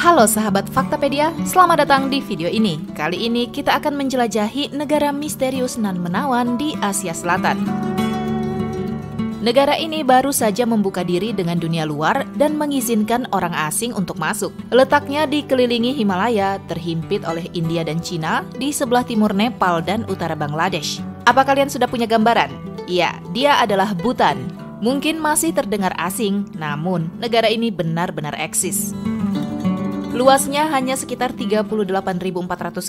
Halo sahabat Faktapedia, selamat datang di video ini. Kali ini kita akan menjelajahi negara misterius nan menawan di Asia Selatan. Negara ini baru saja membuka diri dengan dunia luar dan mengizinkan orang asing untuk masuk. Letaknya dikelilingi Himalaya, terhimpit oleh India dan Cina, di sebelah timur Nepal dan utara Bangladesh. Apa kalian sudah punya gambaran? Ya, dia adalah Bhutan. Mungkin masih terdengar asing, namun negara ini benar-benar eksis. Luasnya hanya sekitar 38.400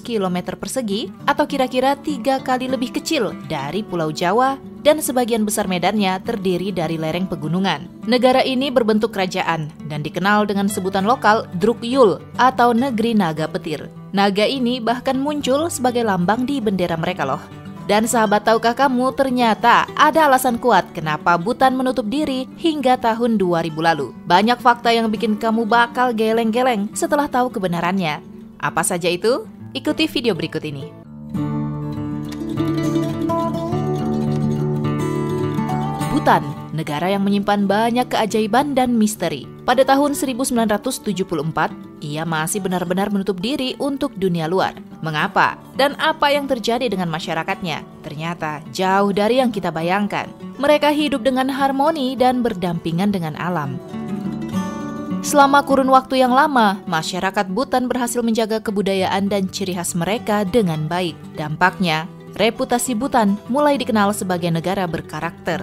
km persegi atau kira-kira 3 kali lebih kecil dari Pulau Jawa dan sebagian besar medannya terdiri dari lereng pegunungan. Negara ini berbentuk kerajaan dan dikenal dengan sebutan lokal Druk Yul atau Negeri Naga Petir. Naga ini bahkan muncul sebagai lambang di bendera mereka loh. Dan sahabat, tahukah kamu ternyata ada alasan kuat kenapa Bhutan menutup diri hingga tahun 2000 lalu. Banyak fakta yang bikin kamu bakal geleng-geleng setelah tahu kebenarannya. Apa saja itu? Ikuti video berikut ini. Bhutan, negara yang menyimpan banyak keajaiban dan misteri. Pada tahun 1974, ia masih benar-benar menutup diri untuk dunia luar. Mengapa? Dan apa yang terjadi dengan masyarakatnya? Ternyata jauh dari yang kita bayangkan. Mereka hidup dengan harmoni dan berdampingan dengan alam. Selama kurun waktu yang lama, masyarakat Bhutan berhasil menjaga kebudayaan dan ciri khas mereka dengan baik. Dampaknya, reputasi Bhutan mulai dikenal sebagai negara berkarakter.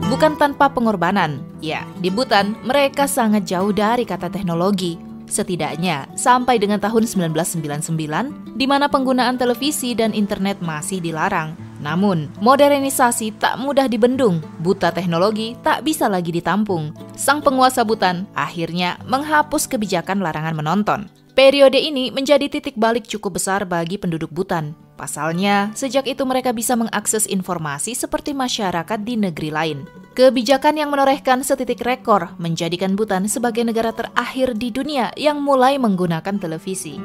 Bukan tanpa pengorbanan. Ya, di Bhutan mereka sangat jauh dari kata teknologi. Setidaknya sampai dengan tahun 1999, di mana penggunaan televisi dan internet masih dilarang. Namun, modernisasi tak mudah dibendung. Buta teknologi tak bisa lagi ditampung. Sang penguasa Bhutan akhirnya menghapus kebijakan larangan menonton. Periode ini menjadi titik balik cukup besar bagi penduduk Bhutan. Pasalnya, sejak itu mereka bisa mengakses informasi seperti masyarakat di negeri lain. Kebijakan yang menorehkan setitik rekor menjadikan Bhutan sebagai negara terakhir di dunia yang mulai menggunakan televisi.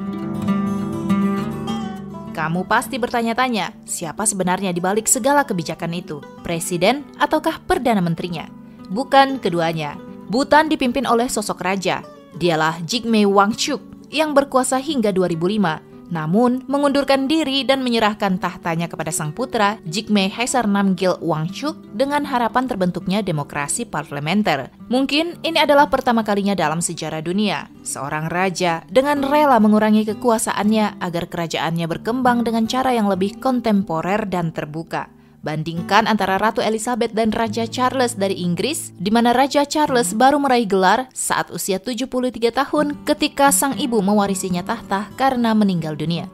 Kamu pasti bertanya-tanya, siapa sebenarnya di balik segala kebijakan itu? Presiden ataukah Perdana Menterinya? Bukan keduanya. Bhutan dipimpin oleh sosok raja. Dialah Jigme Wangchuk yang berkuasa hingga 2005. Namun, mengundurkan diri dan menyerahkan tahtanya kepada sang putra, Jigme Khesar Namgyel Wangchuk, dengan harapan terbentuknya demokrasi parlementer. Mungkin ini adalah pertama kalinya dalam sejarah dunia, seorang raja dengan rela mengurangi kekuasaannya agar kerajaannya berkembang dengan cara yang lebih kontemporer dan terbuka. Bandingkan antara Ratu Elizabeth dan Raja Charles dari Inggris, di mana Raja Charles baru meraih gelar saat usia 73 tahun ketika sang ibu mewarisinya tahta karena meninggal dunia.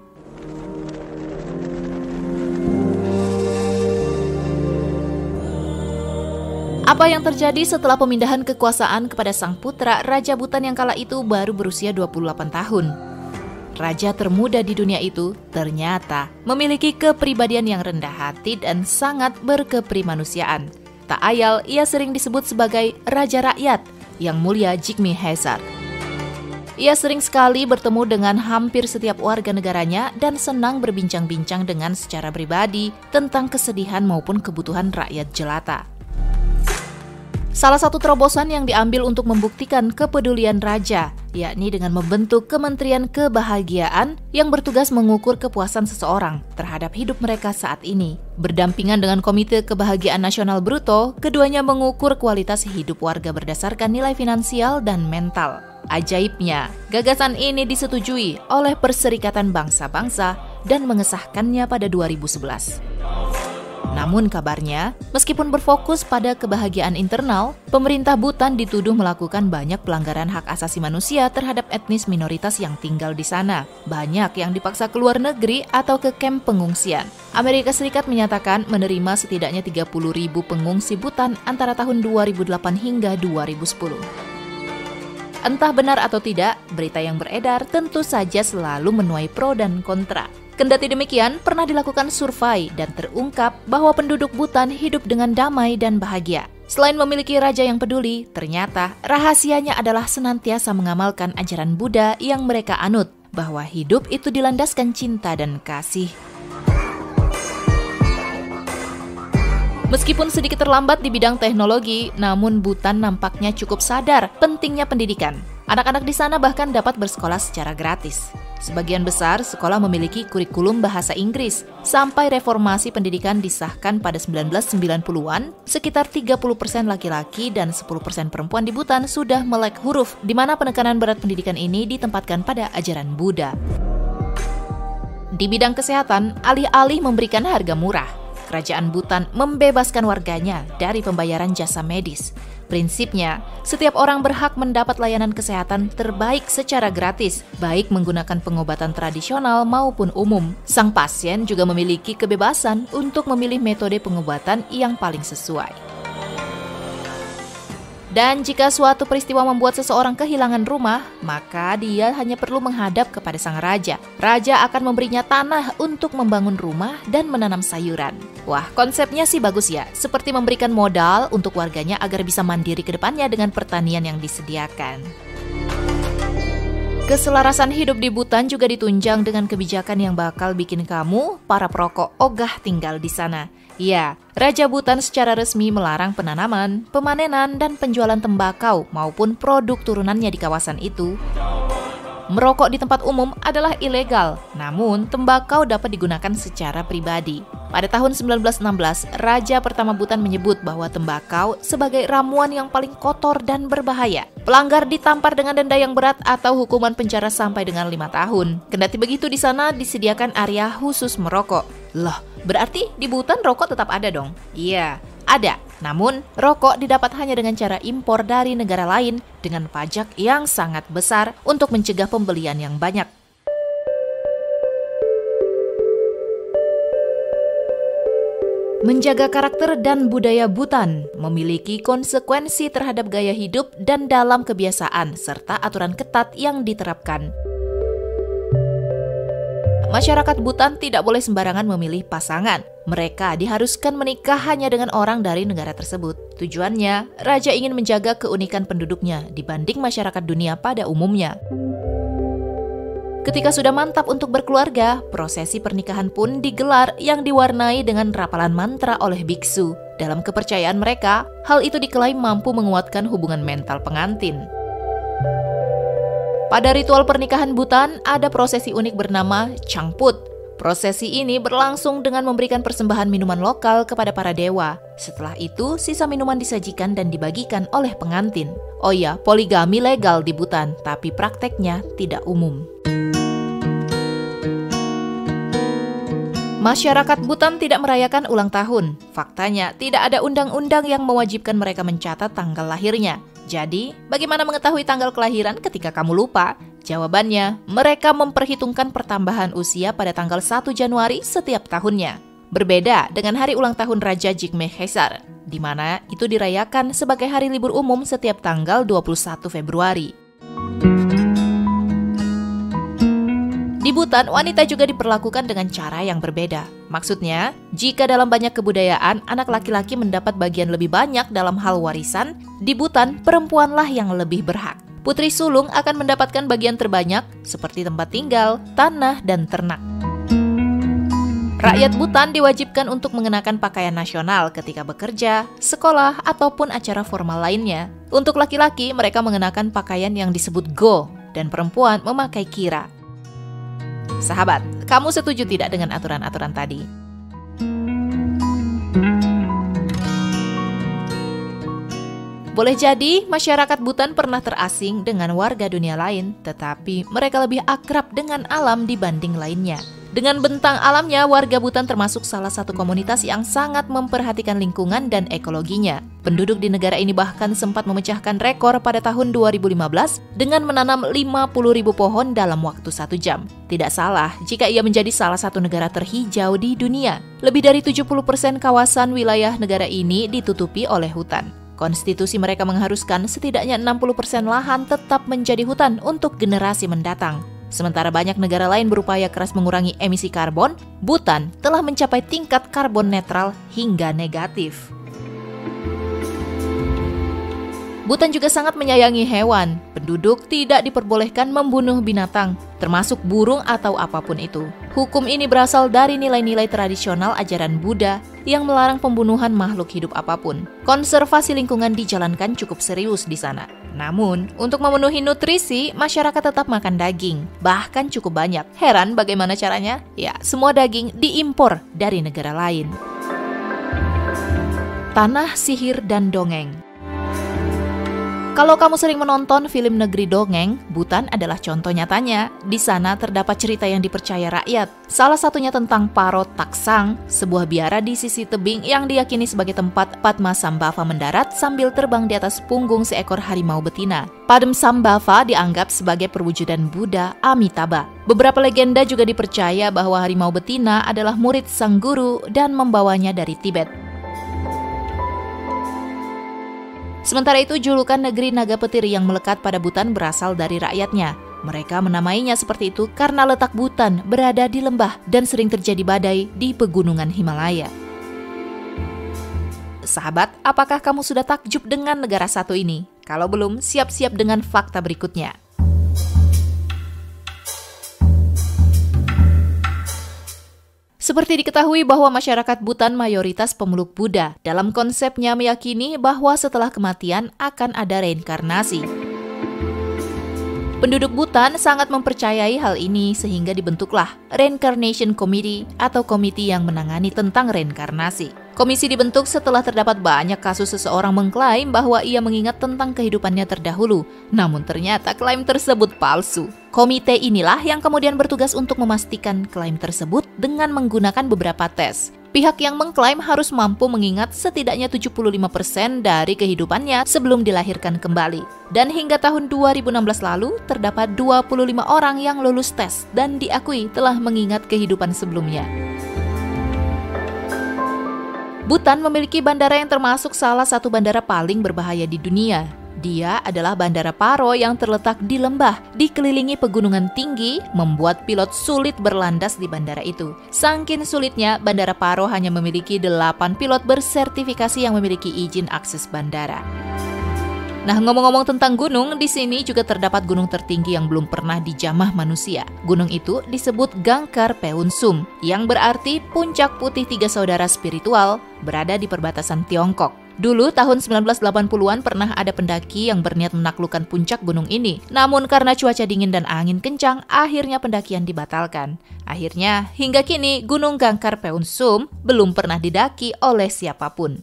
Apa yang terjadi setelah pemindahan kekuasaan kepada sang putra, Raja Bhutan yang kala itu baru berusia 28 tahun? Raja termuda di dunia itu ternyata memiliki kepribadian yang rendah hati dan sangat berkeprimanusiaan. Tak ayal ia sering disebut sebagai Raja Rakyat yang mulia Jigme Khesar. Ia sering sekali bertemu dengan hampir setiap warga negaranya dan senang berbincang-bincang dengan secara pribadi tentang kesedihan maupun kebutuhan rakyat jelata. Salah satu terobosan yang diambil untuk membuktikan kepedulian raja, yakni dengan membentuk Kementerian Kebahagiaan yang bertugas mengukur kepuasan seseorang terhadap hidup mereka saat ini. Berdampingan dengan Komite Kebahagiaan Nasional Bruto, keduanya mengukur kualitas hidup warga berdasarkan nilai finansial dan mental. Ajaibnya, gagasan ini disetujui oleh Perserikatan Bangsa-Bangsa dan mengesahkannya pada 2011. Namun kabarnya, meskipun berfokus pada kebahagiaan internal, pemerintah Bhutan dituduh melakukan banyak pelanggaran hak asasi manusia terhadap etnis minoritas yang tinggal di sana. Banyak yang dipaksa keluar negeri atau ke kamp pengungsian. Amerika Serikat menyatakan menerima setidaknya 30.000 pengungsi Bhutan antara tahun 2008 hingga 2010. Entah benar atau tidak, berita yang beredar tentu saja selalu menuai pro dan kontra. Kendati demikian, pernah dilakukan survei dan terungkap bahwa penduduk Bhutan hidup dengan damai dan bahagia. Selain memiliki raja yang peduli, ternyata rahasianya adalah senantiasa mengamalkan ajaran Buddha yang mereka anut, bahwa hidup itu dilandaskan cinta dan kasih. Meskipun sedikit terlambat di bidang teknologi, namun Bhutan nampaknya cukup sadar pentingnya pendidikan. Anak-anak di sana bahkan dapat bersekolah secara gratis. Sebagian besar sekolah memiliki kurikulum bahasa Inggris. Sampai reformasi pendidikan disahkan pada 1990-an, sekitar 30% laki-laki dan 10% perempuan di Bhutan sudah melek huruf, di mana penekanan berat pendidikan ini ditempatkan pada ajaran Buddha. Di bidang kesehatan, alih-alih memberikan harga murah, Kerajaan Bhutan membebaskan warganya dari pembayaran jasa medis. Prinsipnya, setiap orang berhak mendapat layanan kesehatan terbaik secara gratis, baik menggunakan pengobatan tradisional maupun umum. Sang pasien juga memiliki kebebasan untuk memilih metode pengobatan yang paling sesuai. Dan jika suatu peristiwa membuat seseorang kehilangan rumah, maka dia hanya perlu menghadap kepada sang raja. Raja akan memberinya tanah untuk membangun rumah dan menanam sayuran. Wah, konsepnya sih bagus ya, seperti memberikan modal untuk warganya agar bisa mandiri ke depannya dengan pertanian yang disediakan. Keselarasan hidup di Bhutan juga ditunjang dengan kebijakan yang bakal bikin kamu, para perokok, ogah tinggal di sana. Ya, Raja Bhutan secara resmi melarang penanaman, pemanenan, dan penjualan tembakau maupun produk turunannya di kawasan itu. Merokok di tempat umum adalah ilegal, namun tembakau dapat digunakan secara pribadi. Pada tahun 1916, Raja pertama Bhutan menyebut bahwa tembakau sebagai ramuan yang paling kotor dan berbahaya. Pelanggar ditampar dengan denda yang berat atau hukuman penjara sampai dengan 5 tahun. Kendati begitu, di sana disediakan area khusus merokok. Loh, berarti di Bhutan rokok tetap ada dong? Iya, ada. Namun, rokok didapat hanya dengan cara impor dari negara lain dengan pajak yang sangat besar untuk mencegah pembelian yang banyak. Menjaga karakter dan budaya Bhutan memiliki konsekuensi terhadap gaya hidup dan dalam kebiasaan serta aturan ketat yang diterapkan. Masyarakat Bhutan tidak boleh sembarangan memilih pasangan. Mereka diharuskan menikah hanya dengan orang dari negara tersebut. Tujuannya, raja ingin menjaga keunikan penduduknya dibanding masyarakat dunia pada umumnya. Ketika sudah mantap untuk berkeluarga, prosesi pernikahan pun digelar yang diwarnai dengan rapalan mantra oleh biksu. Dalam kepercayaan mereka, hal itu diklaim mampu menguatkan hubungan mental pengantin. Pada ritual pernikahan Bhutan, ada prosesi unik bernama Changput. Prosesi ini berlangsung dengan memberikan persembahan minuman lokal kepada para dewa. Setelah itu, sisa minuman disajikan dan dibagikan oleh pengantin. Oh ya, poligami legal di Bhutan, tapi prakteknya tidak umum. Masyarakat Bhutan tidak merayakan ulang tahun. Faktanya, tidak ada undang-undang yang mewajibkan mereka mencatat tanggal lahirnya. Jadi, bagaimana mengetahui tanggal kelahiran ketika kamu lupa? Jawabannya, mereka memperhitungkan pertambahan usia pada tanggal 1 Januari setiap tahunnya. Berbeda dengan hari ulang tahun Raja Jigme Khesar, di mana itu dirayakan sebagai hari libur umum setiap tanggal 21 Februari. Di Bhutan, wanita juga diperlakukan dengan cara yang berbeda. Maksudnya, jika dalam banyak kebudayaan, anak laki-laki mendapat bagian lebih banyak dalam hal warisan, di Bhutan, perempuanlah yang lebih berhak. Putri sulung akan mendapatkan bagian terbanyak, seperti tempat tinggal, tanah, dan ternak. Rakyat Bhutan diwajibkan untuk mengenakan pakaian nasional ketika bekerja, sekolah, ataupun acara formal lainnya. Untuk laki-laki, mereka mengenakan pakaian yang disebut go, dan perempuan memakai kira. Sahabat, kamu setuju tidak dengan aturan-aturan tadi? Boleh jadi masyarakat Bhutan pernah terasing dengan warga dunia lain, tetapi mereka lebih akrab dengan alam dibanding lainnya. Dengan bentang alamnya, warga Bhutan termasuk salah satu komunitas yang sangat memperhatikan lingkungan dan ekologinya. Penduduk di negara ini bahkan sempat memecahkan rekor pada tahun 2015 dengan menanam 50.000 pohon dalam waktu 1 jam. Tidak salah jika ia menjadi salah satu negara terhijau di dunia. Lebih dari 70% kawasan wilayah negara ini ditutupi oleh hutan. Konstitusi mereka mengharuskan setidaknya 60% lahan tetap menjadi hutan untuk generasi mendatang. Sementara banyak negara lain berupaya keras mengurangi emisi karbon, Bhutan telah mencapai tingkat karbon netral hingga negatif. Bhutan juga sangat menyayangi hewan. Penduduk tidak diperbolehkan membunuh binatang, termasuk burung atau apapun itu. Hukum ini berasal dari nilai-nilai tradisional ajaran Buddha yang melarang pembunuhan makhluk hidup apapun. Konservasi lingkungan dijalankan cukup serius di sana. Namun, untuk memenuhi nutrisi, masyarakat tetap makan daging, bahkan cukup banyak. Heran bagaimana caranya? Ya, semua daging diimpor dari negara lain. Tanah Sihir dan Dongeng. Kalau kamu sering menonton film Negeri Dongeng, Bhutan adalah contoh nyatanya. Di sana terdapat cerita yang dipercaya rakyat. Salah satunya tentang Paro Taksang, sebuah biara di sisi tebing yang diyakini sebagai tempat Padmasambhava mendarat sambil terbang di atas punggung seekor harimau betina. Padmasambhava dianggap sebagai perwujudan Buddha Amitabha. Beberapa legenda juga dipercaya bahwa harimau betina adalah murid sang guru dan membawanya dari Tibet. Sementara itu, julukan negeri naga petir yang melekat pada Bhutan berasal dari rakyatnya. Mereka menamainya seperti itu karena letak Bhutan berada di lembah dan sering terjadi badai di pegunungan Himalaya. Sahabat, apakah kamu sudah takjub dengan negara satu ini? Kalau belum, siap-siap dengan fakta berikutnya. Seperti diketahui bahwa masyarakat Bhutan mayoritas pemeluk Buddha. Dalam konsepnya meyakini bahwa setelah kematian akan ada reinkarnasi. Penduduk Bhutan sangat mempercayai hal ini sehingga dibentuklah Reincarnation Committee atau komite yang menangani tentang reinkarnasi. Komisi dibentuk setelah terdapat banyak kasus seseorang mengklaim bahwa ia mengingat tentang kehidupannya terdahulu, namun ternyata klaim tersebut palsu. Komite inilah yang kemudian bertugas untuk memastikan klaim tersebut dengan menggunakan beberapa tes. Pihak yang mengklaim harus mampu mengingat setidaknya 75% dari kehidupannya sebelum dilahirkan kembali. Dan hingga tahun 2016 lalu, terdapat 25 orang yang lulus tes dan diakui telah mengingat kehidupan sebelumnya. Bhutan memiliki bandara yang termasuk salah satu bandara paling berbahaya di dunia. Dia adalah Bandara Paro yang terletak di lembah, dikelilingi pegunungan tinggi, membuat pilot sulit berlandas di bandara itu. Saking sulitnya, Bandara Paro hanya memiliki 8 pilot bersertifikasi yang memiliki izin akses bandara. Nah, ngomong-ngomong tentang gunung, di sini juga terdapat gunung tertinggi yang belum pernah dijamah manusia. Gunung itu disebut Gangkar Peungsum, yang berarti puncak putih tiga saudara spiritual, berada di perbatasan Tiongkok. Dulu tahun 1980-an pernah ada pendaki yang berniat menaklukkan puncak gunung ini. Namun karena cuaca dingin dan angin kencang, akhirnya pendakian dibatalkan. Akhirnya, hingga kini Gunung Gangkar Peungsum belum pernah didaki oleh siapapun.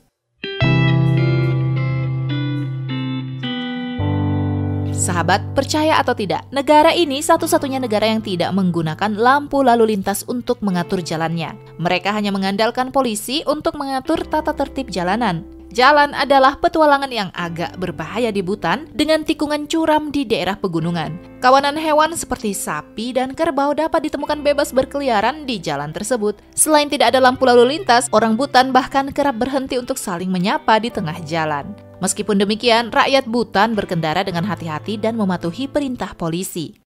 Sahabat, percaya atau tidak, negara ini satu-satunya negara yang tidak menggunakan lampu lalu lintas untuk mengatur jalannya. Mereka hanya mengandalkan polisi untuk mengatur tata tertib jalanan. Jalan adalah petualangan yang agak berbahaya di Bhutan dengan tikungan curam di daerah pegunungan. Kawanan hewan seperti sapi dan kerbau dapat ditemukan bebas berkeliaran di jalan tersebut. Selain tidak ada lampu lalu lintas, orang Bhutan bahkan kerap berhenti untuk saling menyapa di tengah jalan. Meskipun demikian, rakyat Bhutan berkendara dengan hati-hati dan mematuhi perintah polisi.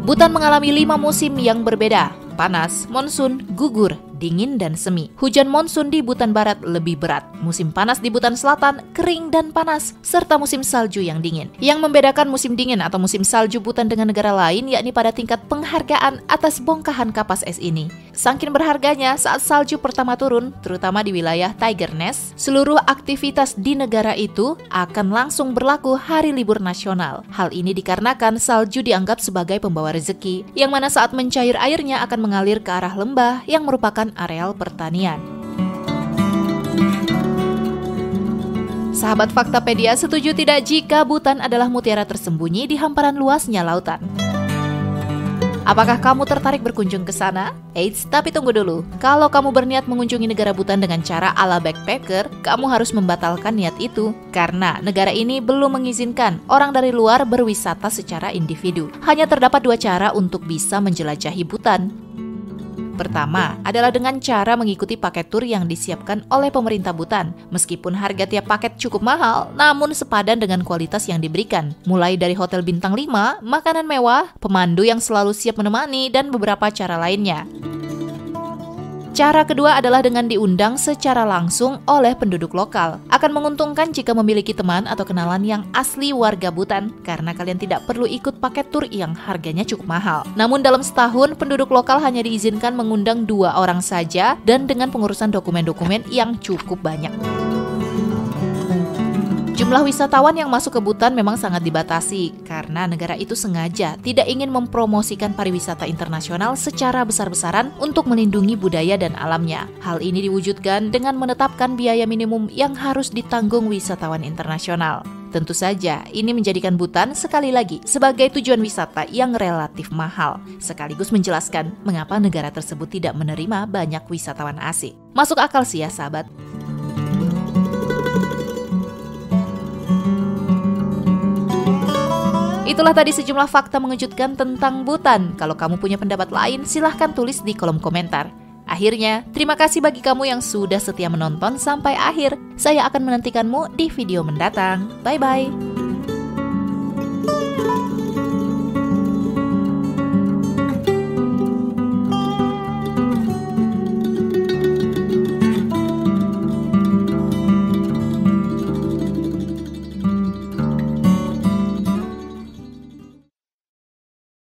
Bhutan mengalami 5 musim yang berbeda: panas, monsun, gugur, dingin, dan semi. Hujan monsun di Bhutan Barat lebih berat. Musim panas di Bhutan Selatan kering dan panas, serta musim salju yang dingin. Yang membedakan musim dingin atau musim salju Bhutan dengan negara lain yakni pada tingkat penghargaan atas bongkahan kapas es ini. Saking berharganya, saat salju pertama turun, terutama di wilayah Tiger Nest, seluruh aktivitas di negara itu akan langsung berlaku hari libur nasional. Hal ini dikarenakan salju dianggap sebagai pembawa rezeki, yang mana saat mencair airnya akan mengalir ke arah lembah yang merupakan areal pertanian. Sahabat Faktapedia, setuju tidak jika Bhutan adalah mutiara tersembunyi di hamparan luasnya lautan? Apakah kamu tertarik berkunjung ke sana? Eits, tapi tunggu dulu. Kalau kamu berniat mengunjungi negara Bhutan dengan cara ala backpacker, kamu harus membatalkan niat itu. Karena negara ini belum mengizinkan orang dari luar berwisata secara individu. Hanya terdapat 2 cara untuk bisa menjelajahi Bhutan. Pertama adalah dengan cara mengikuti paket tur yang disiapkan oleh pemerintah Bhutan. Meskipun harga tiap paket cukup mahal, namun sepadan dengan kualitas yang diberikan. Mulai dari hotel bintang 5, makanan mewah, pemandu yang selalu siap menemani, dan beberapa cara lainnya. Cara kedua adalah dengan diundang secara langsung oleh penduduk lokal. Akan menguntungkan jika memiliki teman atau kenalan yang asli warga Butan, karena kalian tidak perlu ikut paket tur yang harganya cukup mahal. Namun dalam setahun, penduduk lokal hanya diizinkan mengundang 2 orang saja dan dengan pengurusan dokumen-dokumen yang cukup banyak. Jumlah wisatawan yang masuk ke Butan memang sangat dibatasi karena negara itu sengaja tidak ingin mempromosikan pariwisata internasional secara besar-besaran untuk melindungi budaya dan alamnya. Hal ini diwujudkan dengan menetapkan biaya minimum yang harus ditanggung wisatawan internasional. Tentu saja, ini menjadikan Butan sekali lagi sebagai tujuan wisata yang relatif mahal, sekaligus menjelaskan mengapa negara tersebut tidak menerima banyak wisatawan asing. Masuk akal sih ya, sahabat. Itulah tadi sejumlah fakta mengejutkan tentang Butan. Kalau kamu punya pendapat lain, silahkan tulis di kolom komentar. Akhirnya, terima kasih bagi kamu yang sudah setia menonton sampai akhir. Saya akan menantikanmu di video mendatang. Bye-bye.